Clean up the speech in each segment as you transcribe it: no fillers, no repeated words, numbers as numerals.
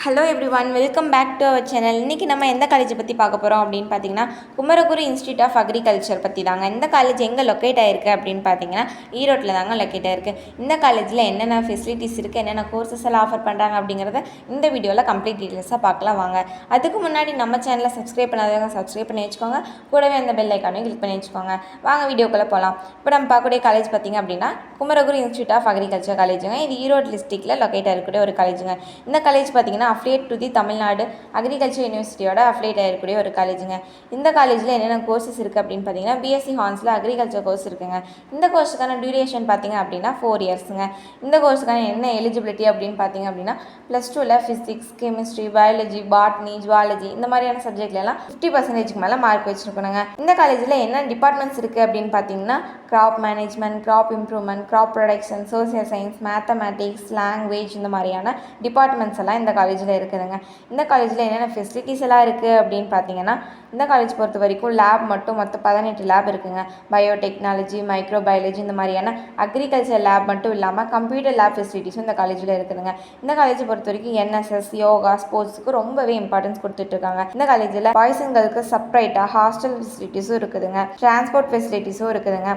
Hello everyone, welcome back to our channel. இன்றைக்கி நம்ம எந்த காலேஜை பற்றி பார்க்க போகிறோம் அப்படின்னு பார்த்தீங்கன்னா, குமரகுரு இன்ஸ்டியூட் ஆஃப் அக்ரிகல்ச்சர் பற்றி தாங்க. இந்த காலேஜ் எங்கே லொக்கேட் ஆகிருக்கு அப்படின்னு பார்த்தீங்கன்னா, ஈரோட்டில் தாங்க லொக்கேட் ஆகிருக்கு. இந்த காலேஜில் என்னென்ன ஃபெசிலிட்டிஸ் இருக்குது, என்னென்ன கோர்சஸ் எல்லாம் ஆஃபர் பண்ணுறாங்க அப்படிங்கிறத இந்த வீடியோவில் கம்ப்ளீட் டீட்டெயில்ஸாக பார்க்கலாம் வாங்க. அதுக்கு முன்னாடி நம்ம சேனலை சப்ஸ்கிரைப் பண்ணாதவங்க சப்ஸ்கிரைப் பண்ணி வச்சுக்கோங்க. கூடவே அந்த பெல் ஐக்கானையும் கிளிக் பண்ணி வச்சுக்கோங்க. வாங்க வீடியோக்குள்ளே போகலாம். இப்போ நம்ம பார்க்கக்கூடிய காலேஜ் பார்த்திங்க அப்படின்னா, குமரகுரு இன்ஸ்டியூட் ஆஃப் அக்ரிகல்ச்சர் காலேஜுங்க. இது ஈரோடு டிஸ்ட்ரிக்டில் லொக்கேட் ஆகிருக்கக்கூடிய ஒரு காலேஜுங்க. இந்த காலேஜ் பார்த்திங்கன்னா affiliate to the Tamil Nadu agriculture யூனிவர்சிட்டியோட அஃபிலியேட் ஆகிருக்கக்கூடிய ஒரு காலேஜுங்க. இந்த காலேஜில் என்னென்ன கோர்சஸ் இருக்குது அப்படின்னு பார்த்தீங்கன்னா, பிஎஸ்சி ஹார்ன்ஸில் அக்ரிகல்ச்சர் கோர்ஸ் இருக்குங்க. இந்த கோர்ஸுக்கான டியூரேஷன் பார்த்திங்க அப்படின்னா 4 இயர்ஸுங்க. இந்த கோர்ஸுக்கான என்ன எலிஜிபிலிட்டி அப்படின்னு பார்த்தீங்க அப்படின்னா, +2ல் physics, chemistry, biology, botany, zoology இந்த மாதிரியான சப்ஜெக்ட்லாம் 50% மேலே மார்க் வச்சுருக்கணுங்க. இந்த காலேஜில் என்ன டிபார்ட்மெண்ட்ஸ் இருக்குது அப்படின்னு பார்த்தீங்கன்னா, crop management, crop improvement, crop production, social science, mathematics, language இந்த மாதிரியான டிபார்ட்மெண்ட்ஸ் எல்லாம் இந்த காலேஜில் இருக்குதுங்க. இந்த காலேஜில் என்னென்ன ஃபெசிலிட்டிஸ் எல்லாம் இருக்குது அப்படின்னு பார்த்தீங்கன்னா, இந்த காலேஜ் பொறுத்த வரைக்கும் லேப் மட்டும் மொத்தம் 18 லேப் இருக்குங்க. பயோடெக்னாலஜி, மைக்ரோபயாலஜி இந்த மாதிரியான அக்ரிகல்ச்சர் லேப் மட்டும் இல்லாமல் கம்ப்யூட்டர் லேப் ஃபெசிலிட்டிஸும் இந்த காலேஜில் இருக்குதுங்க. இந்த காலேஜை பொறுத்த வரைக்கும் என்எஸ்எஸ், யோகா, ஸ்போர்ட்ஸுக்கு ரொம்பவே இம்பார்ட்டன்ஸ் கொடுத்துட்ருக்காங்க. இந்த காலேஜில் பாய்ஸ் அண்ட் கேர்ள்ஸ்க்கு செப்பரேட்டாக ஹாஸ்டல் ஃபெசிலிட்டிஸும் இருக்குதுங்க. டிரான்ஸ்போர்ட் ஃபெசிலிட்டிஸும் இருக்குதுங்க.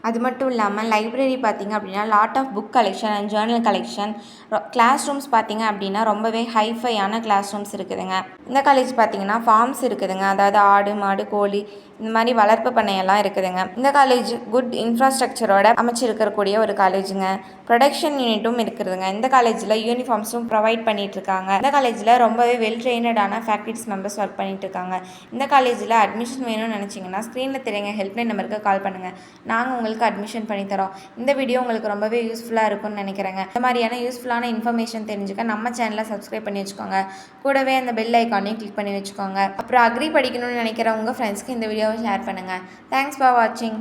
அது மட்டும் இல்லாமல் லைப்ரரி பார்த்திங்க அப்படின்னா lot of book collection and journal collection, class rooms பார்த்திங்க அப்படின்னா ரொம்பவே ஹைஃபையான கிளாஸ் ரூம்ஸ் இருக்குதுங்க. இந்த காலேஜ் பார்த்திங்கன்னா ஃபார்ம்ஸ் இருக்குதுங்க. அதாவது ஆடு, மாடு, கோழி இந்த மாதிரி வளர்ப்பு பண்ணையெல்லாம் இருக்குதுங்க. இந்த காலேஜ் குட் இன்ஃப்ராஸ்ட்ரக்சரோட அமைச்சிருக்கக்கூடிய ஒரு காலேஜுங்க. ப்ரொடக்ஷன் யூனிட்டும் இருக்குதுங்க. இந்த காலேஜில் யூனிஃபார்ம்ஸும் ப்ரொவைட் பண்ணிகிட்ருக்காங்க. இந்த காலேஜில் ரொம்பவே வெல் ட்ரெயினடான ஃபேக்கல்டிஸ் மெம்பர்ஸ் ஒர்க் பண்ணிகிட்ருக்காங்க. இந்த காலேஜில் அட்மிஷன் வேணும்னு நினச்சிங்கன்னா ஸ்க்ரீனில் தெரியுங்க ஹெல்ப்லைன் நம்பருக்கு கால் பண்ணுங்கள். நாங்கள் உங்களுக்கு அட்மிஷன் பண்ணித்தரோம். இந்த வீடியோ உங்களுக்கு ரொம்பவே யூஸ்ஃபுல்லாக இருக்கும்னு நினைக்கிறேங்க. இந்த மாதிரியான யூஸ்ஃபுல்லான இன்ஃபர்மேஷன் தெரிஞ்சுக்க நம்ம சேனலை சப்ஸ்கிரைப் பண்ணி வச்சுக்கோங்க. கூடவே அந்த பெல் ஐக்கானையும் கிளிக் பண்ணி வச்சுக்கோங்க. அப்புறம் அக்ரி படிக்கணும்னு நினைக்கிற உங்கள் ஃப்ரெண்ட்ஸ்க்கு இந்த வீடியோவை ஷேர் பண்ணுங்கள். தேங்க்ஸ் ஃபார் வாட்சிங்.